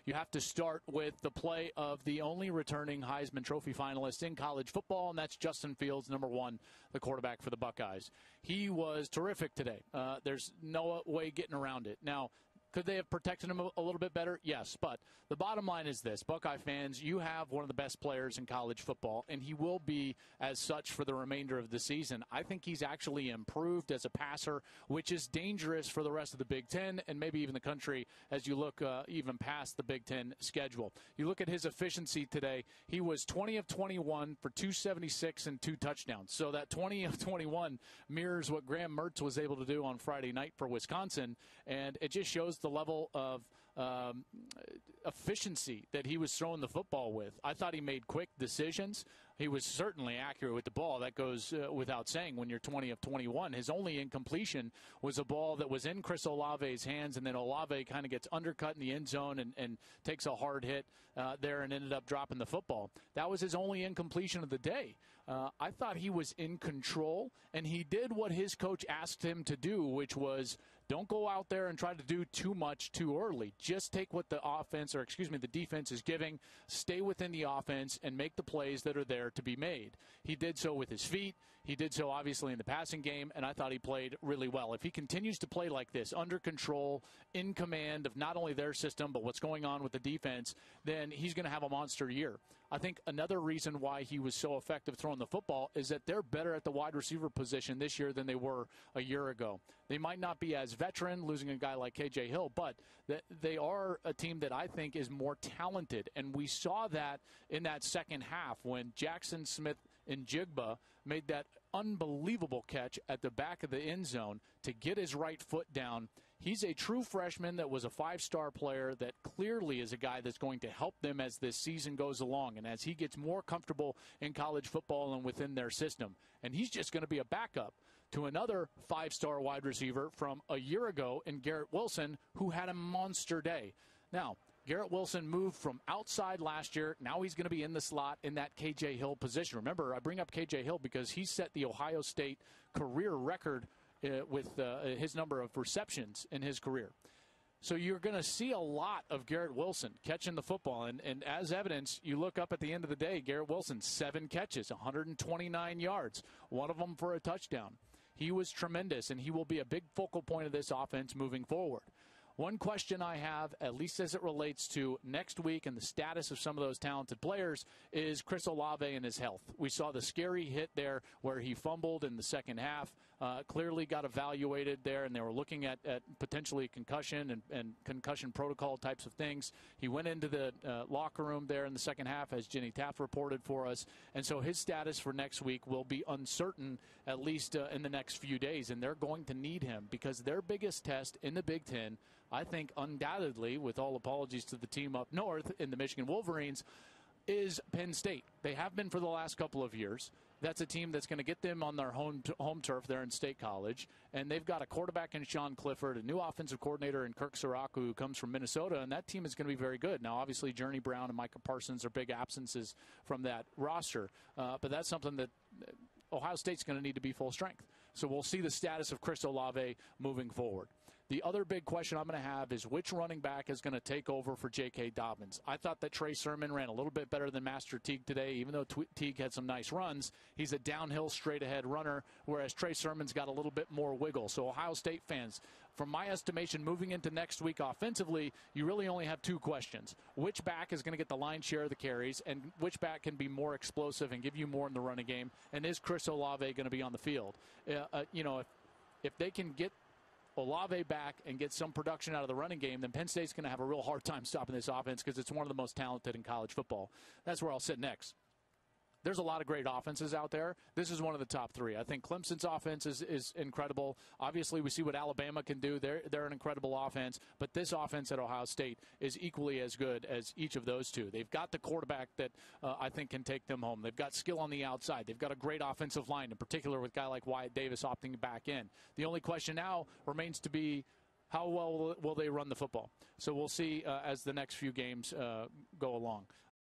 you have to start with the play of the only returning Heisman Trophy finalist in college football, and that's Justin Fields, number 1, the quarterback for the Buckeyes. He was terrific today. There's no way getting around it. Now, could they have protected him a little bit better? Yes, but the bottom line is this. Buckeye fans, you have one of the best players in college football, and he will be as such for the remainder of the season. I think he's actually improved as a passer, which is dangerous for the rest of the Big Ten and maybe even the country as you look even past the Big Ten schedule. You look at his efficiency today, he was 20 of 21 for 276 and 2 touchdowns. So that 20 of 21 mirrors what Graham Mertz was able to do on Friday night for Wisconsin, and it just shows the level of efficiency that he was throwing the football with. I thought he made quick decisions. He was certainly accurate with the ball. That goes without saying when you're 20 of 21. His only incompletion was a ball that was in Chris Olave's hands, and then Olave kind of gets undercut in the end zone and takes a hard hit there and ended up dropping the football. That was his only incompletion of the day. I thought he was in control, and he did what his coach asked him to do, which was don't go out there and try to do too much too early. Just take what the defense is giving, stay within the offense, and make the plays that are there to be made. He did so with his feet. He did so, obviously, in the passing game, and I thought he played really well. If he continues to play like this, under control, in command of not only their system, but what's going on with the defense, then he's going to have a monster year. I think another reason why he was so effective throwing the football is that they're better at the wide receiver position this year than they were a year ago. They might not be as veteran, losing a guy like KJ Hill, but they are a team that I think is more talented, and we saw that in that second half when Jackson Smith and Jigba made that unbelievable catch at the back of the end zone to get his right foot down. He's a true freshman that was a 5-star player that clearly is a guy that's going to help them as this season goes along and as he gets more comfortable in college football and within their system. And he's just going to be a backup to another 5-star wide receiver from a year ago in Garrett Wilson, who had a monster day. Now, Garrett Wilson moved from outside last year. Now he's going to be in the slot in that KJ Hill position. Remember, I bring up KJ Hill because he set the Ohio State career record with his number of receptions in his career. So you're going to see a lot of Garrett Wilson catching the football. And as evidence, you look up at the end of the day, Garrett Wilson, 7 catches, 129 yards, one of them for a touchdown. He was tremendous, and he will be a big focal point of this offense moving forward. One question I have, at least as it relates to next week and the status of some of those talented players, is Chris Olave and his health. We saw the scary hit there where he fumbled in the second half, clearly got evaluated there, and they were looking at potentially concussion and concussion protocol types of things. He went into the locker room there in the second half, as Jenny Taft reported for us, and so his status for next week will be uncertain, at least in the next few days, and they're going to need him because their biggest test in the Big Ten, I think undoubtedly, with all apologies to the team up north in the Michigan Wolverines, is Penn State. They have been for the last couple of years. That's a team that's going to get them on their home turf there in State College. And they've got a quarterback in Sean Clifford, a new offensive coordinator in Kirk Siraku, who comes from Minnesota, and that team is going to be very good. Now, obviously, Journey Brown and Micah Parsons are big absences from that roster. But that's something that Ohio State's going to need to be full strength. So we'll see the status of Chris Olave moving forward. The other big question I'm going to have is which running back is going to take over for J.K. Dobbins. I thought that Trey Sermon ran a little bit better than Master Teague today, even though Teague had some nice runs. He's a downhill, straight-ahead runner, whereas Trey Sermon's got a little bit more wiggle. So Ohio State fans, from my estimation, moving into next week offensively, you really only have 2 questions. Which back is going to get the lion's share of the carries, and which back can be more explosive and give you more in the running game, and is Chris Olave going to be on the field? If they can get Olave back and get some production out of the running game, then Penn State's going to have a real hard time stopping this offense because it's one of the most talented in college football. That's where I'll sit next. There's a lot of great offenses out there. This is one of the top 3. I think Clemson's offense is incredible. Obviously, we see what Alabama can do. They're an incredible offense. But this offense at Ohio State is equally as good as each of those 2. They've got the quarterback that I think can take them home. They've got skill on the outside. They've got a great offensive line, in particular with a guy like Wyatt Davis opting back in. The only question now remains to be, how well will they run the football? So we'll see as the next few games go along.